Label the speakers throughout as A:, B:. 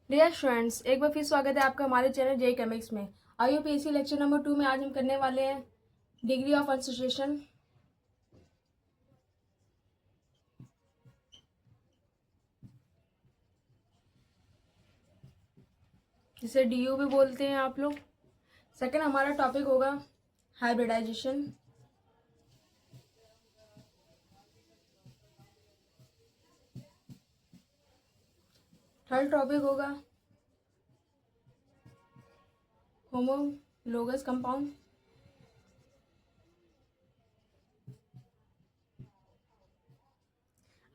A: Dear students, एक बार फिर स्वागत है आपका हमारे चैनल जे केमिक्स में। IUPAC लेक्चर नंबर 2 में आज हम करने वाले हैं डिग्री ऑफ अनसैचुरेशन। जिसे DU भी बोलते हैं आप लोग। सेकंड हमारा टॉपिक होगा हाइब्रिडाइजेशन। थर्ड टॉपिक होगा होमोलोगस कंपाउंड।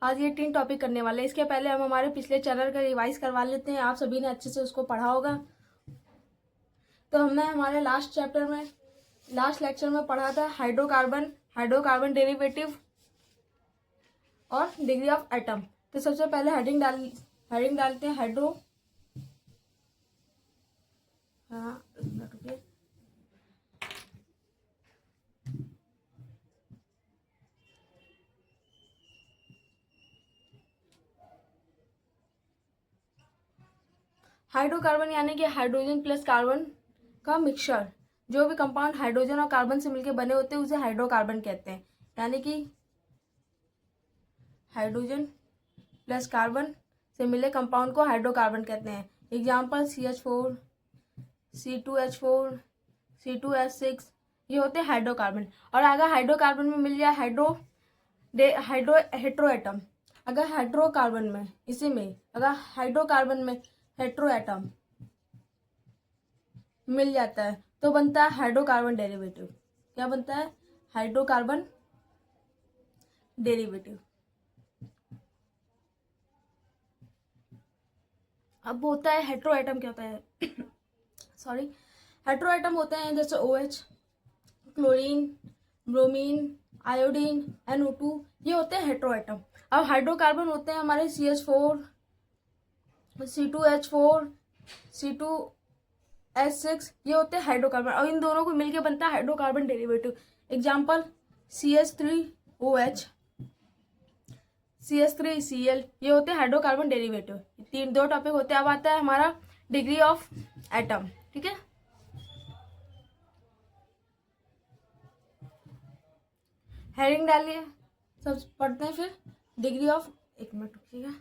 A: आज ये 3 टॉपिक करने वाले हैं। इसके पहले हम हमारे पिछले चैनल का रिवाइज करवा लेते हैं। आप सभी ने अच्छे से उसको पढ़ा होगा। तो हमने हमारे लास्ट लेक्चर में पढ़ा था हाइड्रोकार्बन डेरिवेटिव और डिग्री ऑफ एटम। तो सबसे पहले हेडिंग डालते हैं हाइड्रो। हाँ, रुकिए। हाइड्रोकार्बन यानी कि हाइड्रोजन प्लस कार्बन का मिक्सचर। जो भी कंपाउंड हाइड्रोजन और कार्बन से मिलकर बने होते हैं उसे हाइड्रोकार्बन कहते हैं। यानी कि हाइड्रोजन प्लस कार्बन से मिले कंपाउंड को हाइड्रोकार्बन कहते हैं। एग्जाम्पल CH4, C2H4, C2H6 ये होते हैं हाइड्रोकार्बन। और अगर हाइड्रोकार्बन में मिल जाए हेट्रो एटम, अगर हाइड्रोकार्बन में अगर हाइड्रोकार्बन में हेट्रो एटम मिल जाता है तो बनता है हाइड्रोकार्बन डेरिवेटिव। क्या बनता है? Hydrocarbon derivative. अब होता है हेट्रो एटम। क्या होता है? सॉरी, हेट्रो एटम होते हैं जैसे OH, chlorine, bromine, iodine, NO2 ये होते हैं हेट्रो एटम। अब हाइड्रोकार्बन होते हैं हमारे CH4, C2H4, C2H6 ये होते हैं हाइड्रोकार्बन। और इन दोनों को मिलकर बनता है hydrocarbon derivative. Example CH3OH, CH3Cl ये होते हैं हाइड्रोकार्बन डेरिवेटिव। दो टॉपिक होते हैं। अब आता है हमारा डिग्री ऑफ एटम। ठीक है, हेडिंग डालिए, सब पढ़ते हैं। फिर डिग्री ऑफ, एक मिनट रुकिएगा।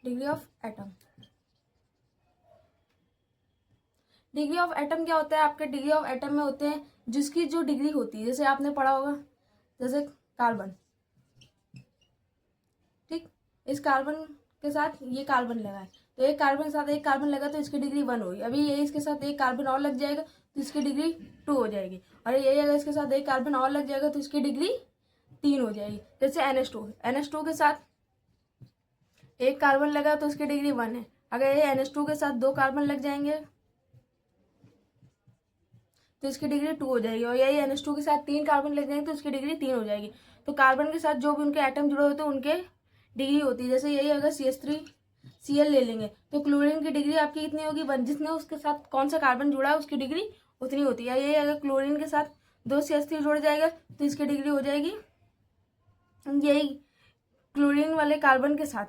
A: Degree of atom. Degree of atom क्या होता है? आपके डिग्री ऑफ एटम में होते हैं जिसकी जो डिग्री होती है, जैसे आपने पढ़ा होगा, जैसे कार्बन। ठीक, इस कार्बन के साथ ये कार्बन लगा है तो एक कार्बन के साथ एक कार्बन लगा तो इसकी डिग्री 1 होगी। अभी ये इसके साथ एक कार्बन और लग जाएगा तो इसकी डिग्री 2 हो जाएगी। और ये अगर इसके साथ एक कार्बन और लग जाएगा तो इसकी डिग्री 3 हो जाएगी। जैसे NH2 के साथ एक कार्बन लगा तो इसकी डिग्री 1 है। अगर ये NH2 के साथ 2 कार्बन लग जाएंगे तो इसकी डिग्री 2 हो जाएगी। और यही NH2 के साथ 3 कार्बन लग जाएंगे तो इसकी डिग्री 3 हो जाएगी। तो कार्बन के साथ जो भी उनके एटम जुड़े होते हैं उनके डिग्री होती है। जैसे यही अगर CH3Cl ले लेंगे तो क्लोरीन की डिग्री आपकी कितनी होगी? 1। जिसने उसके साथ कौन सा कार्बन जुड़ा है उसकी डिग्री उतनी होती है। यही अगर क्लोरीन के साथ 2 CH3 जुड़ जाएगा तो इसकी डिग्री हो जाएगी, यही क्लोरीन वाले कार्बन के साथ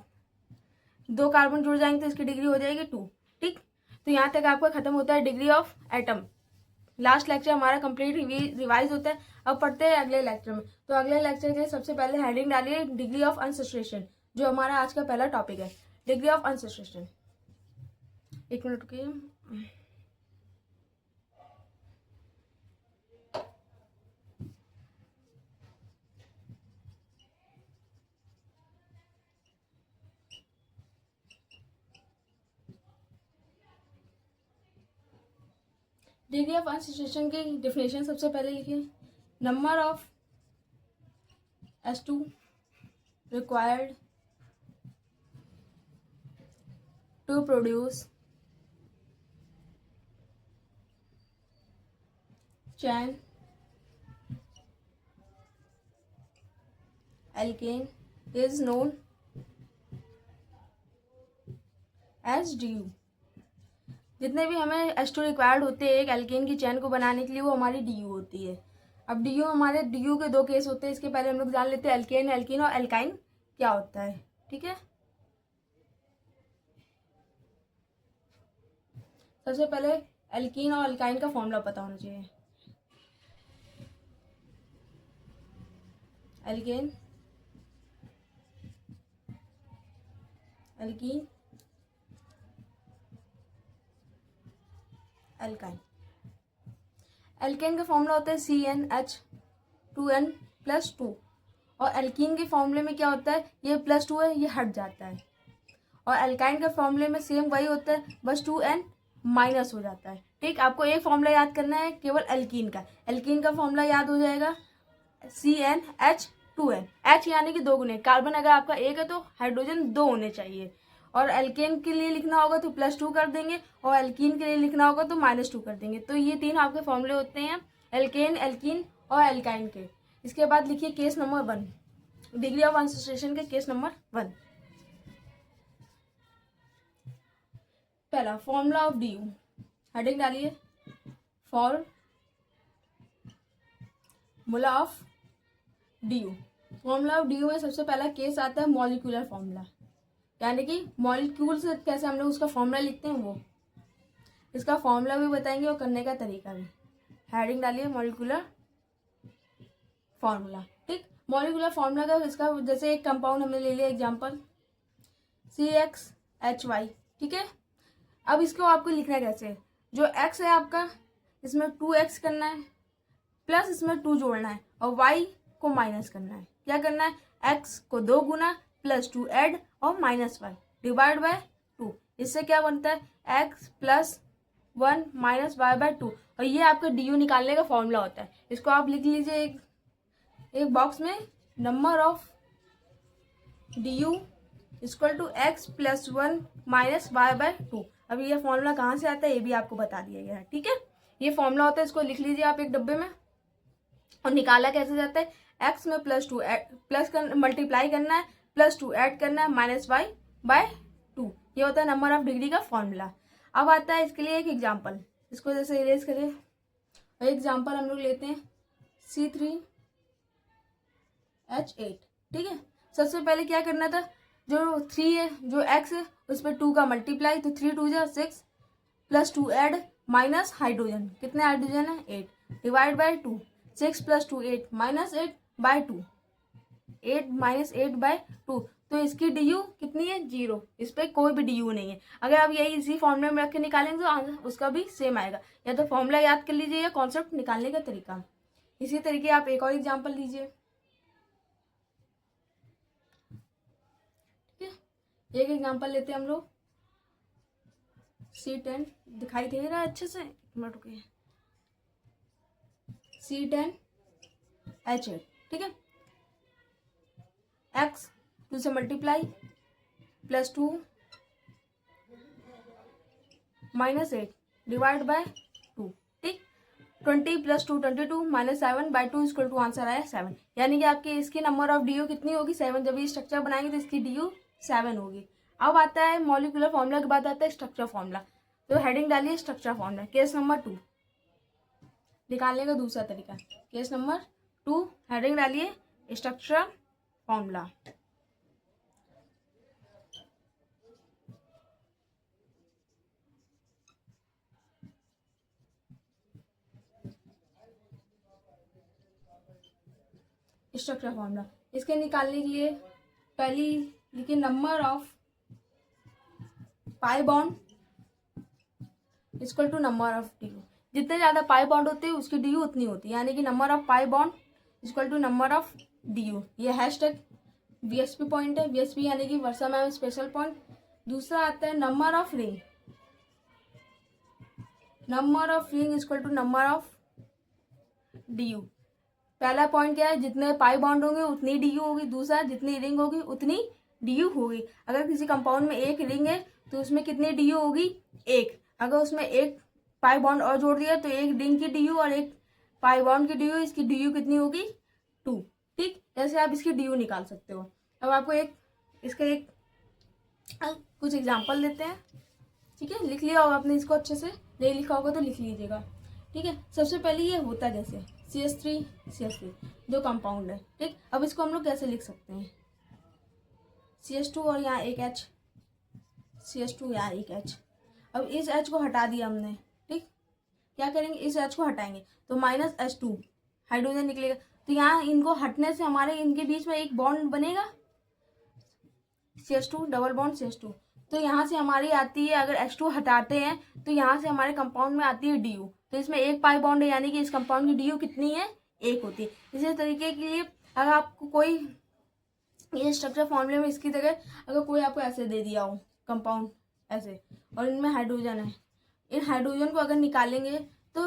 A: 2 कार्बन जुड़ जाएंगे तो इसकी डिग्री हो जाएगी 2। ठीक, तो यहाँ तक आपका खत्म होता है degree of atom. Last lecture हमारा कंप्लीट रिवाइज होता है। अब पढ़ते हैं अगले लेक्चर में। तो अगले लेक्चर के सबसे पहले हेडिंग डालिए डिग्री ऑफ अनसैचुरेशन, जो हमारा आज का पहला टॉपिक है, डिग्री ऑफ अनसैचुरेशन। एक मिनट रुकिए। डिग्री ऑफ अनसैचुरेशन की डेफिनेशन सबसे पहले लिखिए। Number of S2 required to produce chain alkane is known as DU। जितने भी हमें H2 रिक्वायर्ड होते हैं एक एल्केन की चैन को बनाने के लिए वो हमारी DU होती है। अब डीयू हमारे डीयू के दो केस होते हैं, इसके पहले हम लोग जान लेते हैं एल्केन एल्कीन और एल्काइन क्या होता है। ठीक है, सबसे पहले एल्कीन और एल्काइन का फॉर्मूला पता होना चाहिए। Alkane alkene alkyne. एल्केन का फॉर्मूला होता है CnH2n+2 और एल्कीन के फॉर्मूले में क्या होता है, ये +2 है, ये हट जाता है। और एल्काइन के फॉर्मूले में सेम वही होता है, बस 2n माइनस हो जाता है। ठीक, आपको एक फॉर्मूला याद करना है केवल एल्कीन का। एल्कीन का फॉर्मूला याद हो जाएगा CnH2n। H यानी कि 2 गुने, कार्बन अगर आपका एक है तो हाइड्रोजन 2 होने चाहिए। और एल्केन के लिए लिखना होगा तो +2 कर देंगे और एल्कीन के लिए लिखना होगा तो -2 कर देंगे। तो ये 3 आपके फॉर्मूले होते हैं एल्केन, एल्कीन और एल्काइन के। इसके बाद लिखिए case number 1, degree of unsaturation के केस नंबर 1। पहला फॉर्मूला ऑफ DU, हेडिंग डालिए formula of DU। Formula of DU में सबसे पहला केस आता है मॉलिक्यूलर फॉर्मूला, यानी कि मॉलिक्यूल से कैसे हम लोग उसका फॉर्मूला लिखते हैं वो। इसका फॉर्मूला भी बताएंगे और करने का तरीका भी। हेडिंग डालिए मॉलिक्यूलर फॉर्मूला। ठीक, मॉलिक्यूलर फॉर्मूला का इसका जैसे एक कंपाउंड हमने ले लिया एग्जांपल CXHY। ठीक है, अब इसको आपको लिखना कैसे, जो X है आपका इसमें 2x करना है प्लस इसमें 2 जोड़ना है और Y को माइनस करना है। क्या करना है, X को 2 गुना +2 ऐड और -y डिवाइड बाय 2। इससे क्या बनता है, x + 1 - y/2। और ये आपका DU निकालने का फॉर्मूला होता है। इसको आप लिख लीजिए एक बॉक्स में, number of DU = x + 1 - y/2। अब ये फॉर्मूला कहाँ से आता है ये भी आपको बता दिया गया है। ठीक है, ये फॉर्मूला होता है, इसको लिख लीजिए आप एक डब्बे में। और निकाला कैसे जाता है, x में +2 मल्टीप्लाई करना है, +2 ऐड करना है, -y/2। ये होता है नंबर ऑफ डिग्री का फॉर्मूला। अब आता है इसके लिए एक एग्जांपल, इसको जैसे इरेज करें और एग्जांपल हम लोग लेते हैं C3H8। ठीक है, सबसे पहले क्या करना था, जो 3 है, जो x है उस पर 2 का मल्टीप्लाई, तो 3 × 2 = 6 +2 ऐड माइनस हाइड्रोजन, कितने हाइड्रोजन है 8, डिवाइड बाय 2। 6 + 2 8 -8/2, 8 - 8/2। तो इसकी DU कितनी है, 0। इस पर कोई भी DU नहीं है। अगर आप यही इसी फॉर्मूले में रख के निकालेंगे तो आंसर उसका भी सेम आएगा। या तो फॉर्मूला याद कर लीजिए या कॉन्सेप्ट निकालने का तरीका। इसी तरीके आप एक और एग्जांपल लीजिए। ठीक है, एक एग्जांपल लेते हैं हम लोग C10, दिखाई दे रहा है अच्छे से, एक मिनट रुकिए, C10H8। ठीक है, x 2 से मल्टीप्लाई +2 -8 डिवाइड बाय 2। ठीक, 20 + 2 22 -7/2 = आंसर आया 7। यानी कि आपकी इसकी नंबर ऑफ DU कितनी होगी, 7। जब ये स्ट्रक्चर बनाएंगे तो इसकी DU 7 होगी। अब आता है मॉलिक्यूलर फॉर्मूला के बाद आता है स्ट्रक्चर फॉर्मूला। तो हेडिंग डालिए स्ट्रक्चर फॉर्मूला, केस नंबर 2 निकालने का दूसरा तरीका। केस नंबर 2, हेडिंग डालिए स्ट्रक्चर फॉर्मूला। स्ट्रक्चर फॉर्मूला इसके निकालने के लिए पहली लिखिए number of pi bond = number of DU। जितने ज़्यादा पाई बॉन्ड होते हैं उसकी DU उतनी होती है, यानी कि number of pi bond = number of DU। ये हैशटैग VSP पॉइंट है, VSP यानी कि वर्षा मैम स्पेशल पॉइंट। दूसरा आता है number of ring, number of ring = number of DU। पहला पॉइंट क्या है, जितने पाई बॉन्ड होंगे उतनी DU होगी। दूसरा, जितनी रिंग होगी उतनी DU होगी। अगर किसी कंपाउंड में एक रिंग है तो उसमें कितनी DU होगी, 1। अगर उसमें एक पाई बॉन्ड और जोड़ दिया तो एक रिंग की DU और एक पाई बॉन्ड की DU, इसकी DU कितनी होगी, 2। ठीक, जैसे आप इसकी DU निकाल सकते हो। अब आपको इसका कुछ एग्जाम्पल देते हैं। ठीक है, लिख लिया होगा आपने इसको अच्छे से, नहीं लिखा होगा तो लिख लीजिएगा। ठीक है, सबसे पहले ये होता जैसे CH3 CH3 दो कंपाउंड है, ठीक। अब इसको हम लोग कैसे लिख सकते हैं, CH2 और यहाँ एक H, CH2 यहाँ एक H। अब इस H को हटा दिया हमने, ठीक। क्या करेंगे, इस H को हटाएंगे तो -H2 हाइड्रोजन निकलेगा। तो यहाँ इनको हटने से हमारे इनके बीच में एक बॉन्ड बनेगा, CH2 डबल बॉन्ड CH2। तो यहाँ से हमारी आती है, अगर H2 हटाते हैं तो यहाँ से हमारे कंपाउंड में आती है DU। तो इसमें एक पाई बॉन्ड है, यानी कि इस कंपाउंड की DU कितनी है, एक होती है। इसी तरीके के लिए अगर आपको कोई ये स्ट्रक्चर फॉर्मूले में इसकी जगह अगर कोई आपको ऐसे दे दिया हो कंपाउंड ऐसे, और इनमें हाइड्रोजन है, इन हाइड्रोजन को अगर निकालेंगे तो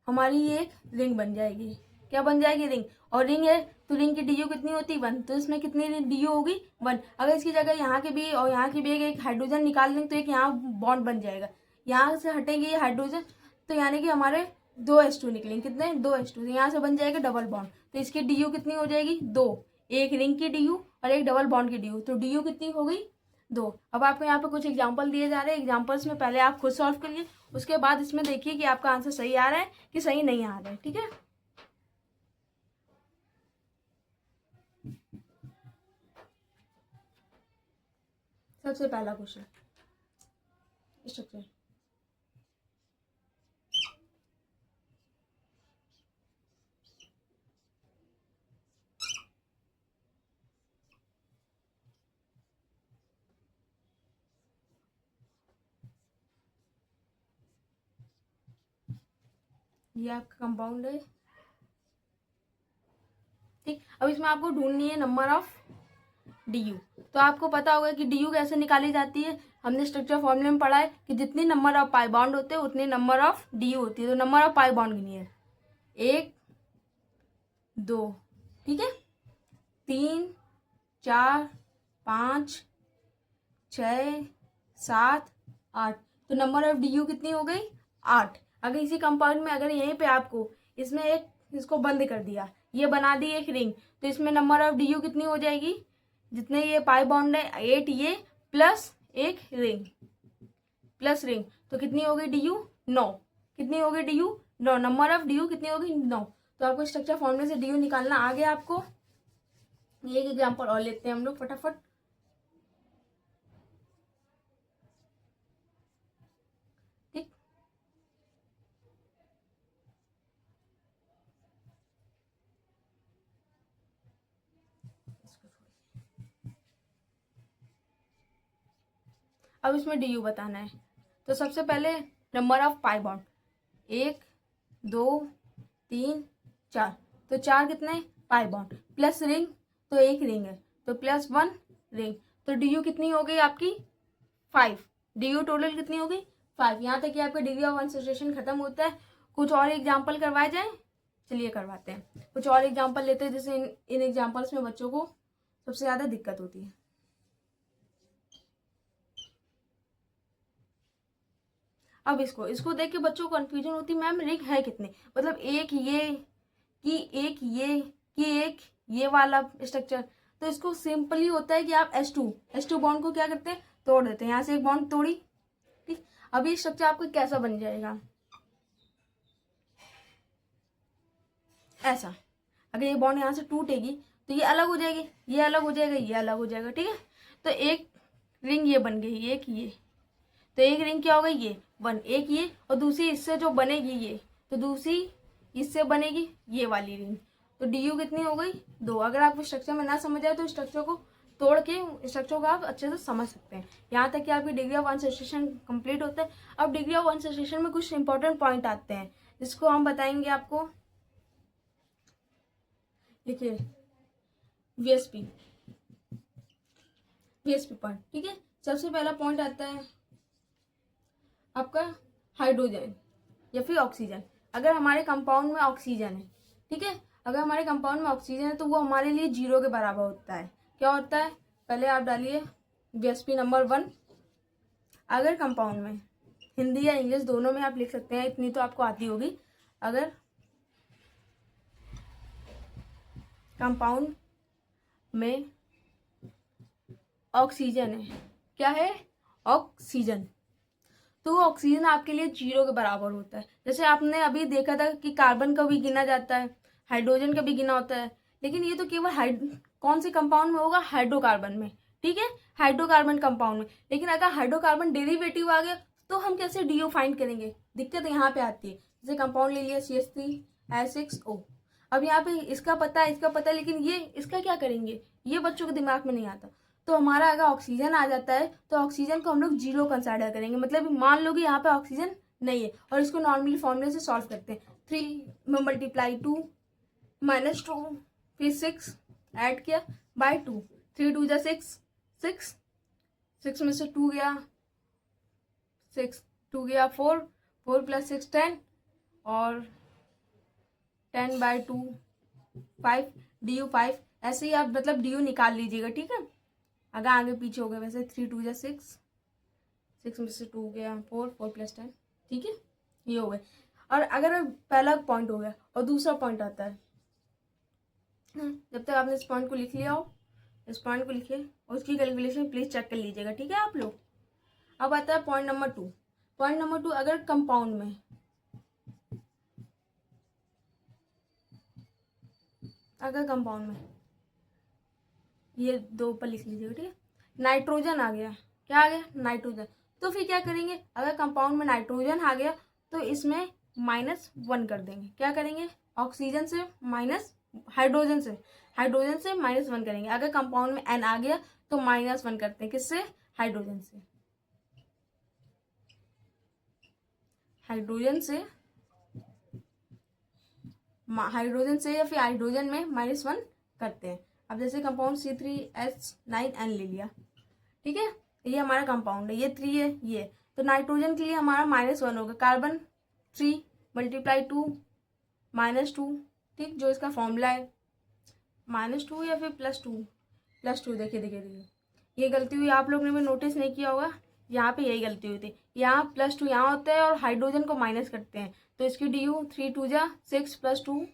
A: हमारी ये एक रिंग बन जाएगी। क्या बन जाएगी, रिंग। और रिंग है तो रिंग की DU कितनी होती है, 1। तो इसमें कितनी DU होगी, 1। अगर इसकी जगह यहाँ के भी और यहाँ की भी एक हाइड्रोजन निकाल देंगे तो एक यहाँ बॉन्ड बन जाएगा। यहाँ से हटेंगे ये हाइड्रोजन तो यानी कि हमारे 2 H2 निकलेंगे, कितने, 2 H2। तो यहाँ से बन जाएगा डबल बॉन्ड। तो इसकी DU कितनी हो जाएगी, 2। एक रिंग की DU और एक डबल बॉन्ड की DU, तो DU कितनी हो गई, 2। अब आपको यहाँ पे कुछ एग्जाम्पल दिए जा रहे हैं, एग्जाम्पल्स में पहले आप खुद सॉल्व करिए, उसके बाद इसमें देखिए कि आपका आंसर सही आ रहा है कि सही नहीं आ रहा है, ठीक है। सबसे पहला क्वेश्चन, स्ट्रक्चर। ये आपका कंपाउंड है, ठीक। अब इसमें आपको ढूंढनी है नंबर ऑफ DU। तो आपको पता होगा कि DU कैसे निकाली जाती है, हमने स्ट्रक्चर फॉर्मूले में पढ़ा है कि जितनी नंबर ऑफ पाई बॉन्ड होते हैं उतनी नंबर ऑफ DU होती है। तो नंबर ऑफ पाई बॉन्ड गिनिए, 1 2, ठीक है, 3 4 5 6 7 8। तो नंबर ऑफ DU कितनी हो गई, 8। अगर इसी कंपाउंड में अगर यहीं पे आपको इसमें एक इसको बंद कर दिया, ये बना दी एक रिंग, तो इसमें नंबर ऑफ DU कितनी हो जाएगी, जितने ये पाई बॉन्ड है 8 ये प्लस एक रिंग, प्लस रिंग, तो कितनी हो गई DU, 9। कितनी हो गई DU, 9। नंबर ऑफ DU कितनी हो गई, 9। तो आपको स्ट्रक्चर फॉर्मूले से DU निकालना आ गया आपको। एक एग्जांपल और लेते हैं हम लोग फटाफट। ठीक, अब इसमें DU बताना है। तो सबसे पहले नंबर ऑफ पाई बॉन्ड, 1 2 3 4। तो 4 कितने पाई बॉन्ड, प्लस रिंग तो एक रिंग है तो +1 रिंग। तो DU कितनी हो गई आपकी, 5। DU टोटल कितनी हो गई, 5। यहाँ तक कि आपका डिग्री ऑफ अनसैचुरेशन खत्म होता है। कुछ और एग्जाम्पल करवाए जाए, चलिए करवाते हैं। कुछ और एग्जाम्पल लेते हैं, जैसे इन एग्जाम्पल्स में बच्चों को सबसे ज्यादा दिक्कत होती है। अब इसको देख के बच्चों को कंफ्यूजन होती है, मैम रिंग है कितने, मतलब एक ये कि एक ये कि एक ये वाला स्ट्रक्चर। तो इसको सिंपली होता है कि आप H2 बॉन्ड को क्या करते हैं, तोड़ देते हैं। यहाँ से एक बॉन्ड तोड़ी, ठीक। अब ये स्ट्रक्चर आपको कैसा बन जाएगा, ऐसा। अगर ये बॉन्ड यहाँ से टूटेगी तो ये अलग हो जाएगी, ये अलग हो जाएगा, ये अलग हो जाएगा, ठीक है। तो एक रिंग ये बन गई, एक ये, तो एक रिंग क्या हो गई, ये 1, एक ये, और दूसरी इससे जो बनेगी ये, तो दूसरी इससे बनेगी ये वाली रिंग। तो DU कितनी हो गई, 2। अगर आपको स्ट्रक्चर में ना समझ आए तो स्ट्रक्चर को तोड़ के स्ट्रक्चर को आप अच्छे से समझ सकते हैं। यहाँ तक कि आपकी डिग्री ऑफ अनसैचुरेशन कंप्लीट होता है। अब डिग्री ऑफ अनसैचुरेशन में कुछ इंपॉर्टेंट पॉइंट आते हैं जिसको हम बताएंगे आपको। देखिए VSP पॉइंट, ठीक है। सबसे पहला पॉइंट आता है आपका हाइड्रोजन या फिर ऑक्सीजन। अगर हमारे कंपाउंड में ऑक्सीजन है, ठीक है, अगर हमारे कंपाउंड में ऑक्सीजन है तो वो हमारे लिए 0 के बराबर होता है। क्या होता है, पहले आप डालिए VSP नंबर 1। अगर कंपाउंड में, हिंदी या इंग्लिश दोनों में आप लिख सकते हैं, इतनी तो आपको आती होगी। अगर कंपाउंड में ऑक्सीजन है, क्या है, ऑक्सीजन, तो वो ऑक्सीजन आपके लिए 0 के बराबर होता है। जैसे आपने अभी देखा था कि कार्बन का भी गिना जाता है, हाइड्रोजन का भी गिना होता है, लेकिन ये तो केवल कौन से कंपाउंड में होगा, हाइड्रोकार्बन में, ठीक है, हाइड्रोकार्बन कंपाउंड में। लेकिन अगर हाइड्रोकार्बन डेरिवेटिव आ गया तो हम कैसे डीओ फाइंड करेंगे, दिक्कत यहाँ पे आती है। जैसे कंपाउंड ले लिया CH3SO, अब यहाँ पे इसका पता है, इसका पता है, लेकिन ये इसका क्या करेंगे, ये बच्चों के दिमाग में नहीं आता। तो हमारा अगर ऑक्सीजन आ जाता है तो ऑक्सीजन को हम लोग 0 कंसिडर करेंगे, मतलब मान लो कि यहाँ पे ऑक्सीजन नहीं है, और इसको नॉर्मली फॉर्मूले से सॉल्व करते हैं। 3 में मल्टीप्लाई 2 -2 फिर 6 ऐड किया बाय 2, 3 2 जा 6 6 में से 2 गया 6, 2 गया 4 4 + 6 10, और 10/2 5, DU 5। ऐसे ही आप मतलब DU निकाल लीजिएगा, ठीक है, अगर आगे पीछे हो गए। वैसे 3 2 जा 6 6 में से 2 गया 4 4 + 10, ठीक है, ये हो गए। और अगर पहला पॉइंट हो गया और दूसरा पॉइंट आता है, जब तक आपने इस पॉइंट को लिख लिया हो, इस पॉइंट को लिखिए और उसकी कैलकुलेशन प्लीज चेक कर लीजिएगा, ठीक है आप लोग। अब आता है पॉइंट नंबर 2। पॉइंट नंबर 2, अगर कंपाउंड में ये 2 पर लिख लीजिएगा, ठीक है, नाइट्रोजन आ गया, क्या आ गया, नाइट्रोजन। तो फिर क्या करेंगे, अगर कंपाउंड में नाइट्रोजन आ गया तो इसमें -1 कर देंगे। क्या करेंगे, ऑक्सीजन से माइनस हाइड्रोजन से -1 करेंगे। अगर कंपाउंड में N आ गया तो -1 करते हैं, किससे, हाइड्रोजन से, हाइड्रोजन से या फिर हाइड्रोजन में -1 करते हैं। अब जैसे कंपाउंड C3H9N ले लिया, ठीक है, ये हमारा कंपाउंड है, ये 3 है, ये तो नाइट्रोजन के लिए हमारा -1 होगा। कार्बन 3 × 2 -2, ठीक, जो इसका फॉर्मूला है -2 या फिर +2 देखिए ये गलती हुई, आप लोग ने भी नोटिस नहीं किया होगा, यहाँ पे यही गलती हुई थी, यहाँ +2 यहाँ होता है और हाइड्रोजन को माइनस करते हैं, तो इसकी DU 3 2 जा 6 + 2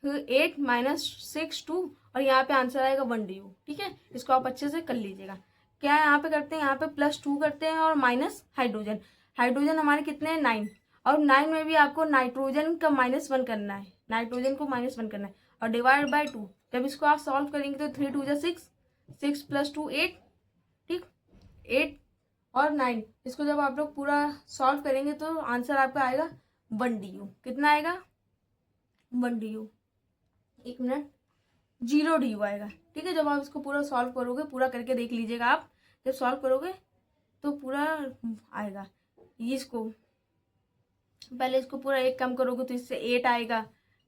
A: 8 -6 2, और यहाँ पे आंसर आएगा 1 DU, ठीक है, इसको आप अच्छे से कर लीजिएगा। क्या यहाँ पे करते हैं, यहाँ पे +2 करते हैं और माइनस हाइड्रोजन हमारे कितने हैं, 9, और 9 में भी आपको नाइट्रोजन का -1 करना है, नाइट्रोजन को -1 करना है, और डिवाइड बाय 2। जब इसको आप सॉल्व करेंगे तो 3 2 जा 6 6 + 2 8, ठीक, 8 और 9, इसको जब आप लोग पूरा सॉल्व करेंगे तो आंसर आपका आएगा 1 DU। कितना आएगा, 1 DU, 1 मिनट, 0 DU आएगा, ठीक है। जब आप इसको पूरा सॉल्व करोगे, पूरा करके देख लीजिएगा आप, जब सॉल्व करोगे तो पूरा आएगा। इसको पहले इसको पूरा 1 कम करोगे तो इससे 8 आएगा,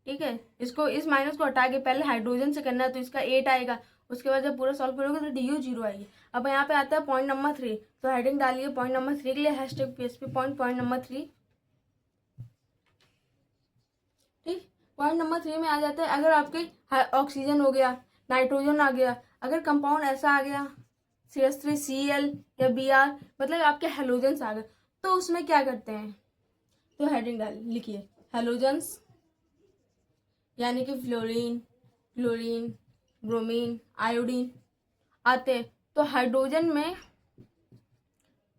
A: ठीक है, इसको इस माइनस को हटा के पहले हाइड्रोजन से करना है तो इसका 8 आएगा, उसके बाद जब पूरा सॉल्व करोगे तो DU 0 आएगी। अब यहाँ पे आता है पॉइंट नंबर 3, तो हेडिंग डालिए पॉइंट नंबर 3 के लिए #PSP पॉइंट नंबर 3, ठीक। पॉइंट नंबर 3 में आ जाता है, अगर आपके ऑक्सीजन हो गया, नाइट्रोजन आ गया, अगर कंपाउंड ऐसा आ गया CH3Cl या Br, मतलब आपके हेलोजेंस आ गए, तो उसमें क्या करते हैं, तो हेडिंग डाल लिखिए हेलोजेंस, यानी कि फ्लोरीन, ब्रोमीन, आयोडीन आते हैं, तो हाइड्रोजन में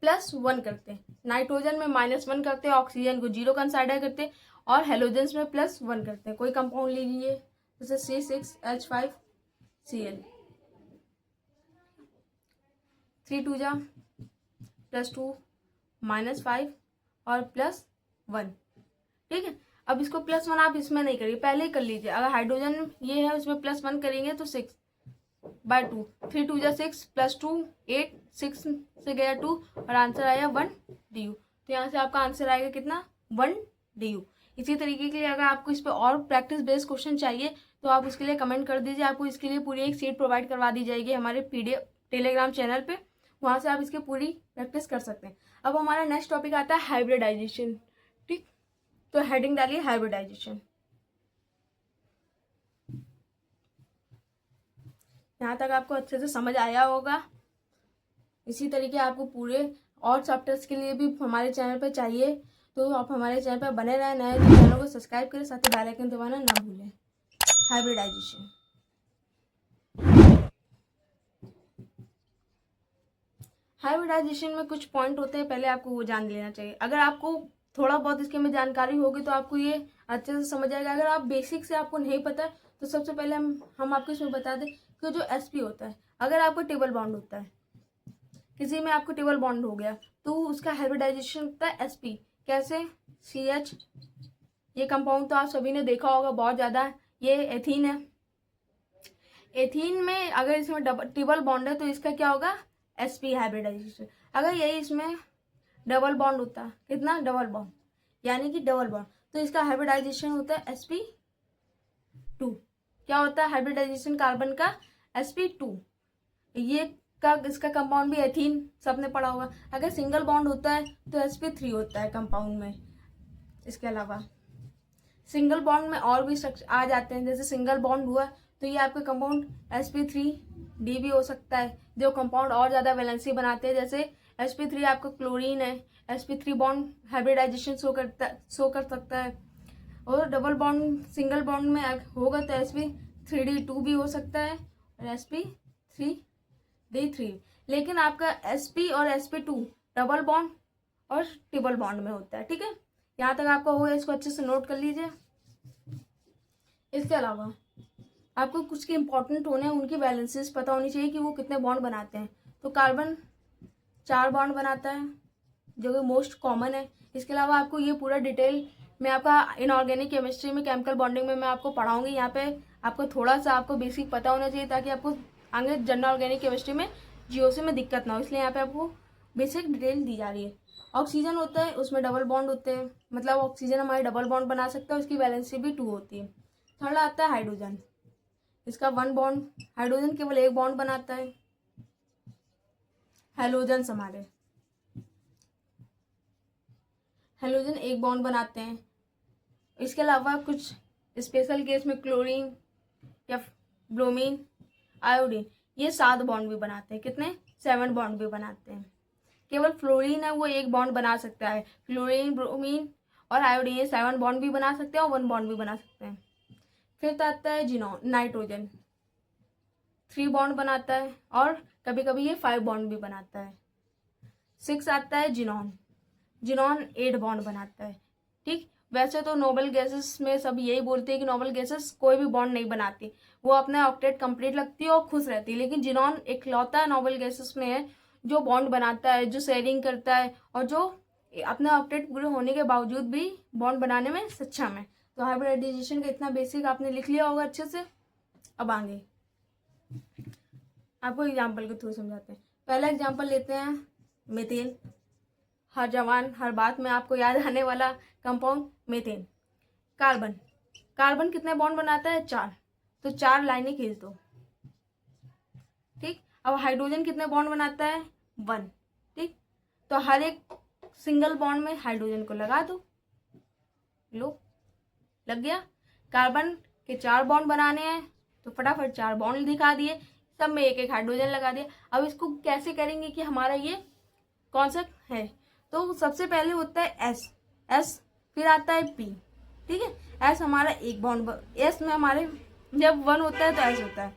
A: +1 करते हैं, नाइट्रोजन में -1 करते हैं, ऑक्सीजन को 0 कंसिडर करते हैं, और हेलोजेंस में +1 करते हैं। कोई कंपाउंड ले लीजिए जैसे C6H5Cl, 3 2 जा +2 -5 और +1, ठीक है। अब इसको +1 आप इसमें नहीं करिए, पहले ही कर लीजिए। अगर हाइड्रोजन ये है उसमें +1 करेंगे तो 6/2, 3 2 जा 6 +2 8, 6 से गया 2 और आंसर आया 1 DU। तो यहाँ से आपका आंसर आएगा कितना, 1 DU। इसी तरीके के लिए अगर आपको इस पर और प्रैक्टिस बेस्ड क्वेश्चन चाहिए तो आप उसके लिए कमेंट कर दीजिए, आपको इसके लिए पूरी एक शीट प्रोवाइड करवा दी जाएगी हमारे PDF टेलीग्राम चैनल पे, वहाँ से आप इसकी पूरी प्रैक्टिस कर सकते हैं। अब हमारा नेक्स्ट टॉपिक आता है हाइब्रिडाइजेशन, ठीक, तो हेडिंग डालिए हाइब्रिडाइजेशन। यहाँ तक आपको अच्छे से समझ आया होगा। इसी तरीके आपको पूरे और चैप्टर्स के लिए भी हमारे चैनल पर चाहिए तो आप हमारे चैनल पर बने रहें, नए चैनल को सब्सक्राइब करें, साथ ही बेल आइकन दबाना ना भूलें। हाइब्रिडाइजेशन में कुछ पॉइंट होते हैं, पहले आपको वो जान लेना चाहिए। अगर आपको थोड़ा बहुत इसके में जानकारी होगी तो आपको ये अच्छे से समझ आएगा। अगर आप बेसिक से आपको नहीं पता है तो सबसे पहले हम आपको इसमें बता दें कि जो sp होता है, अगर आपको टेबल बॉन्ड होता है, किसी में आपको टेबल बॉन्ड हो गया तो उसका हाइब्रिडाइजेशन होता है sp। कैसे? CH, ये कंपाउंड तो आप सभी ने देखा होगा बहुत ज़्यादा, ये एथीन है। एथीन में अगर इसमें ट्रिपल बॉन्ड है तो इसका क्या होगा? sp hybridization. अगर यही इसमें डबल बॉन्ड होता, कितना? डबल बॉन्ड, यानी कि डबल बॉन्ड, तो इसका हाइब्रिडाइजेशन होता है sp2। क्या होता है हाइब्रिडाइजेशन कार्बन का? sp2। ये का इसका कंपाउंड भी एथीन, सबने पढ़ा होगा। अगर सिंगल बॉन्ड होता है तो sp3 होता है कंपाउंड में। इसके अलावा सिंगल बॉन्ड में और भी आ जाते हैं, जैसे सिंगल बॉन्ड हुआ तो ये आपका कंपाउंड sp3d भी हो सकता है, जो कंपाउंड और ज़्यादा वैलेंसी बनाते हैं। जैसे sp3 आपका क्लोरीन है, sp3 बॉन्ड हाइब्रिडाइजेशन शो कर सकता है। और डबल बॉन्ड सिंगल बॉन्ड में होगा तो sp3d2 भी हो सकता है और sp3d3। लेकिन आपका sp और sp2 डबल बॉन्ड और ट्रिपल बॉन्ड में होता है। ठीक है, यहाँ तक आपका होगा, इसको अच्छे से नोट कर लीजिए। इसके अलावा आपको कुछ के इंपॉर्टेंट होने हैं, उनकी वैलेंसीज पता होनी चाहिए कि वो कितने बॉन्ड बनाते हैं। तो कार्बन 4 बॉन्ड बनाता है, जो कि मोस्ट कॉमन है। इसके अलावा आपको ये पूरा डिटेल मैं आपका इनऑर्गेनिक केमिस्ट्री में केमिकल बॉन्डिंग में मैं आपको पढ़ाऊंगी। यहाँ पे आपको थोड़ा सा आपको बेसिक पता होना चाहिए ताकि आपको आगे जनरल ऑर्गेनिक केमिस्ट्री में जीओसी में दिक्कत ना हो, इसलिए यहाँ पे आपको बेसिक डिटेल दी जा रही है। ऑक्सीजन होता है, उसमें डबल बॉन्ड होते हैं, मतलब ऑक्सीजन हमारे डबल बॉन्ड बना सकता है, उसकी वैलेंसी भी 2 होती है। थर्ड आता है हाइड्रोजन, इसका 1 बॉन्ड, हाइड्रोजन केवल 1 बॉन्ड बनाता है। हेलोजन हमारे हेलोजन 1 बॉन्ड बनाते हैं। इसके अलावा कुछ स्पेशल केस में क्लोरीन या ब्रोमीन, आयोडीन, ये 7 बॉन्ड भी बनाते हैं। कितने? 7 बॉन्ड भी बनाते हैं। केवल फ्लोरीन है वो 1 बॉन्ड बना सकता है। क्लोरीन, ब्रोमीन और आयोडीन ये 7 बॉन्ड भी बना सकते हैं और 1 बॉन्ड भी बना सकते हैं। फिर आता है नाइट्रोजन, 3 बॉन्ड बनाता है और कभी कभी ये 5 बॉन्ड भी बनाता है। 6 आता है जिनॉन, 8 बॉन्ड बनाता है। ठीक, वैसे तो नोबल गैसेस में सब यही बोलते हैं कि नोबल गैसेस कोई भी बॉन्ड नहीं बनाती, वो अपना ऑक्टेट कंप्लीट लगती है और खुश रहती है। लेकिन जिनॉन इकलौता नोबल गैसेस में है जो बॉन्ड बनाता है, जो शेयरिंग करता है और जो अपने ऑक्टेट पूरे होने के बावजूद भी बॉन्ड बनाने में सक्षम है। तो हाइब्रिडाइजेशन का इतना बेसिक आपने लिख लिया होगा अच्छे से। अब आगे आपको एग्जाम्पल के थ्रू समझाते हैं। पहला एग्जाम्पल लेते हैं मीथेन। हर जवान हर बात में आपको याद आने वाला कंपाउंड मीथेन। कार्बन, कार्बन कितने बॉन्ड बनाता है? 4, तो 4 लाइनें खींच दो। ठीक, अब हाइड्रोजन कितने बॉन्ड बनाता है? 1। ठीक, तो हर एक सिंगल बॉन्ड में हाइड्रोजन को लगा दो, लो लग गया। कार्बन के 4 बॉन्ड बनाने हैं तो फटाफट 4 बॉन्ड दिखा दिए, सब में एक एक हाइड्रोजन लगा दिया। अब इसको कैसे करेंगे कि हमारा ये कॉन्सेप्ट है? तो सबसे पहले होता है एस, फिर आता है पी। ठीक है, एस हमारा एक बॉन्ड, एस में हमारे जब 1 होता है तो एस होता है,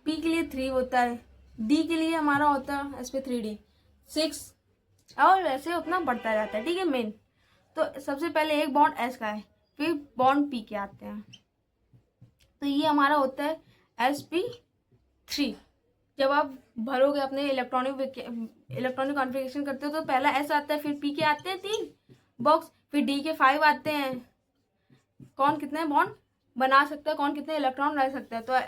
A: पी के लिए 3 होता है, डी के लिए हमारा होता है sp3d 6, और वैसे उतना बढ़ता जाता है। ठीक है, मेन तो सबसे पहले एक बॉन्ड एस का है, फिर बॉन्ड पी के आते हैं, तो ये हमारा होता है sp3। जब आप भरोगे अपने इलेक्ट्रॉनिक कॉन्फ़िगरेशन करते हो तो पहला एस आता है, फिर पी के आते हैं 3 बॉक्स, फिर डी के 5 आते हैं। कौन कितने बॉन्ड बना सकता है, कौन कितने इलेक्ट्रॉन रख सकता है? तो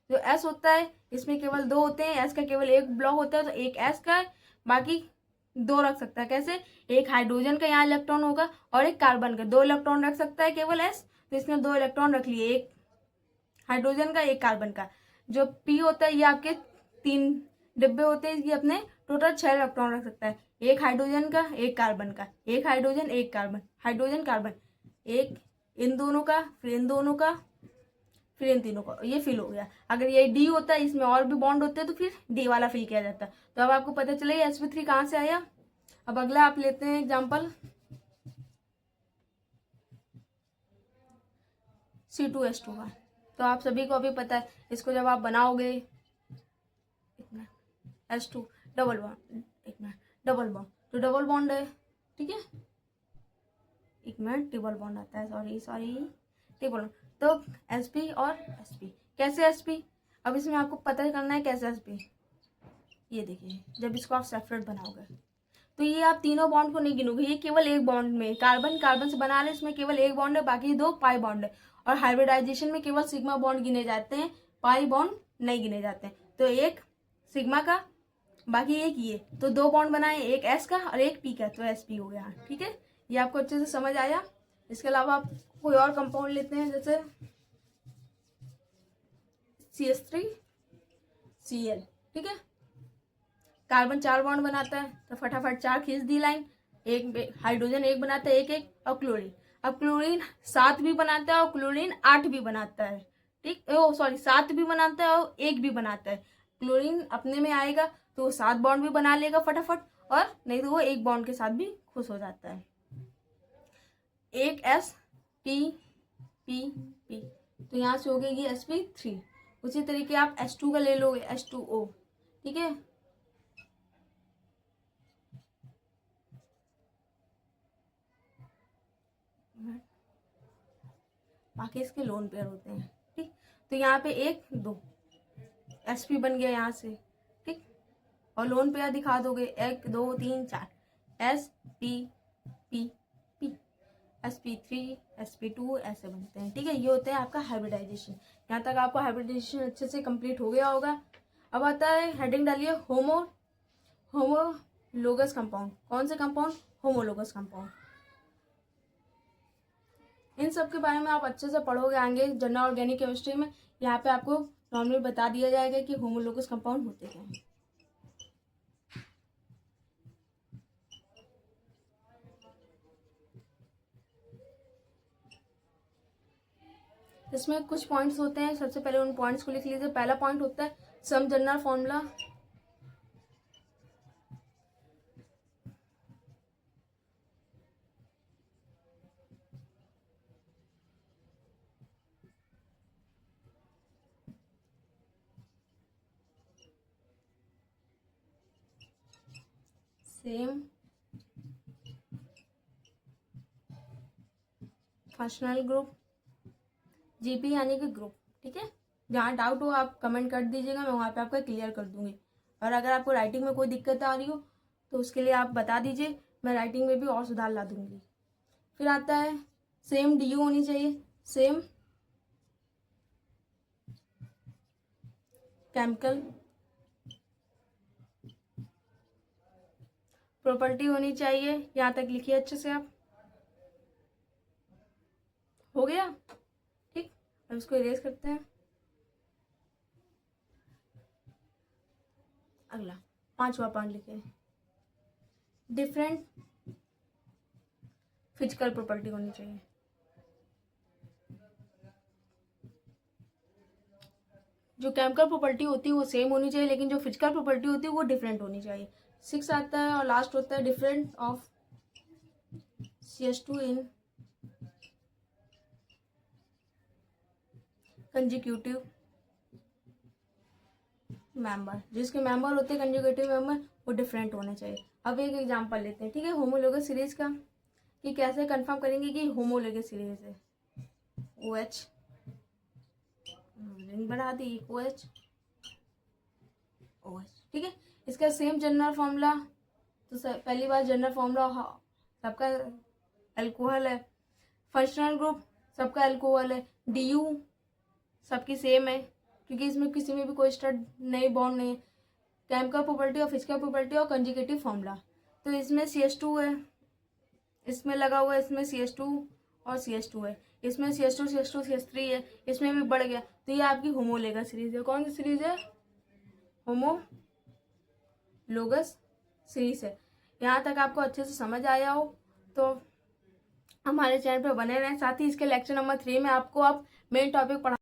A: जो एस होता है इसमें केवल 2 होते हैं, एस का केवल एक ब्लॉक होता है, तो एक एस का है, बाकी 2 रख सकता है। कैसे? एक हाइड्रोजन का यहाँ इलेक्ट्रॉन होगा और एक कार्बन का, 2 इलेक्ट्रॉन रख सकता है केवल एस, तो इसमें 2 इलेक्ट्रॉन रख लिए, एक हाइड्रोजन का एक कार्बन का। जो पी होता है ये आपके 3 डिब्बे होते हैं, ये अपने टोटल 6 इलेक्ट्रॉन रख सकता है, एक हाइड्रोजन का, एक कार्बन का, एक हाइड्रोजन, एक कार्बन, हाइड्रोजन कार्बन, एक इन दोनों का, फिर इन दोनों का, फिर इन तीनों का, ये फिल हो गया। अगर ये डी होता है, इसमें और भी बॉन्ड होते हैं तो फिर डी वाला फिल किया जाता है। तो अब आपको पता चला ये sp3 कहाँ से आया। अब अगला आप लेते हैं एग्जाम्पल C2H2 का। तो आप सभी को अभी पता है, इसको जब आप बनाओगे H2 डबल बॉन्ड, एक मिनट, डबल बॉन्ड, तो डबल बॉन्ड है, ठीक है, एक मिनट, ट्रिपल बॉन्ड आता है, सॉरी ट्रिपल बॉन्ड। तो sp और sp, कैसे sp, अब इसमें आपको पता करना है कैसे sp। ये देखिए, जब इसको आप सेपरेट बनाओगे तो ये आप तीनों बॉन्ड को नहीं गिनोगे, ये केवल एक बॉन्ड में, कार्बन कार्बन से बना रहे, इसमें केवल एक बॉन्ड है, बाकी दो पाई बॉन्ड है। और हाइब्रिडाइजेशन में केवल सिग्मा बॉन्ड गिने जाते हैं, पाई बॉन्ड नहीं गिने जाते हैं। तो एक सिग्मा का, बाकी एक ये, तो दो बॉन्ड बनाए, एक एस का और एक पी का, तो sp हो गया, ठीक है। ये आपको अच्छे से समझ आया। इसके अलावा आप कोई और कंपाउंड लेते हैं, जैसे CH3Cl, ठीक है, कार्बन 4 बॉन्ड बनाता है, तो फटाफट 4 खींच दी लाइन, एक हाइड्रोजन एक बनाता है, एक और क्लोरीन, अब क्लोरीन 7 भी बनाता है और क्लोरीन 8 भी बनाता है, ठीक, ओ सॉरी 7 भी बनाता है और 1 भी बनाता है। क्लोरीन अपने में आएगा तो वो 7 बॉन्ड भी बना लेगा फटाफट, और नहीं तो वो एक बॉन्ड के साथ भी खुश हो जाता है। एक SP तो यहाँ से हो गई sp3। उसी तरीके आप H2 का ले लोगे, H2O, ठीक है, बाकी इसके लोन पेयर होते हैं, ठीक। तो यहाँ पे 1 2 sp बन गया यहाँ से, ठीक, और लोन पेयर दिखा दोगे 1 2 3 4 sp sp3 sp2 ऐसे बनते हैं, ठीक है। ये होता है आपका हाइब्रिडाइजेशन। यहाँ तक आपको हाइब्रिडाइजेशन अच्छे से कंप्लीट हो गया होगा। अब आता है, हेडिंग डालिए होमोलोगस कंपाउंड। कौन से कंपाउंड? Homologous compound. इन सब के बारे में आप अच्छे से पढ़ोगे आगे जनरल ऑर्गेनिक केमिस्ट्री में। यहाँ पे आपको नॉर्मली बता दिया जाएगा कि होमोलोगस कंपाउंड होते क्या हैं। इसमें कुछ पॉइंट्स होते हैं, सबसे पहले उन पॉइंट्स को लिख लीजिए। पहला पॉइंट होता है some general formula, same functional group, GP यानी कि ग्रुप, ठीक है। जहाँ डाउट हो आप कमेंट कर दीजिएगा, मैं वहाँ पे आपका क्लियर कर दूंगी। और अगर आपको राइटिंग में कोई दिक्कत आ रही हो तो उसके लिए आप बता दीजिए, मैं राइटिंग में भी और सुधार ला दूंगी। फिर आता है सेम डी होनी चाहिए, सेम केमिकल प्रॉपर्टी होनी चाहिए। यहाँ तक लिखिए अच्छे से आप। हो गया, ठीक। अब इसको इरेज करते हैं। अगला 5वां पॉइंट लिखिए, डिफरेंट फिजिकल प्रॉपर्टी होनी चाहिए। जो केमिकल प्रॉपर्टी होती है वो सेम होनी चाहिए, लेकिन जो फिजिकल प्रॉपर्टी होती है वो डिफरेंट होनी चाहिए। 6 आता है और लास्ट होता है different of CH2 in consecutive member. जिसके मेंबर होते हैं कंजुगेटिव मेंबर वो डिफरेंट होने चाहिए। अब एक एग्जांपल लेते हैं, ठीक है, होमोलोगस सीरीज का, कि कैसे कंफर्म करेंगे कि होमोलोगस सीरीज है। OH रिंग बढ़ा दी, OH, ठीक है। इसका सेम जनरल फॉर्मूला, तो पहली बार जनरल फॉर्मूला सबका अल्कोहल है, फंक्शनल ग्रुप सबका अल्कोहल है, DU सबकी सेम है क्योंकि इसमें किसी में भी कोई स्टड नहीं, बॉन्ड नहीं है। केमिकल प्रॉपर्टी और फिजिकल प्रॉपर्टी और कंजुगेटिव फॉर्मूला, तो इसमें CH2 है, इसमें लगा हुआ है, इसमें CH2 और CH2 है, इसमें CH3 है, इसमें भी बढ़ गया, तो ये आपकी होमोलोगस सीरीज है। कौन सी सीरीज है? होमोलोगस सीरीज है। यहाँ तक आपको अच्छे से समझ आया हो तो हमारे चैनल पर बने रहें। साथ ही इसके लेक्चर नंबर 3 में आपको अब मेन टॉपिक पढ़ा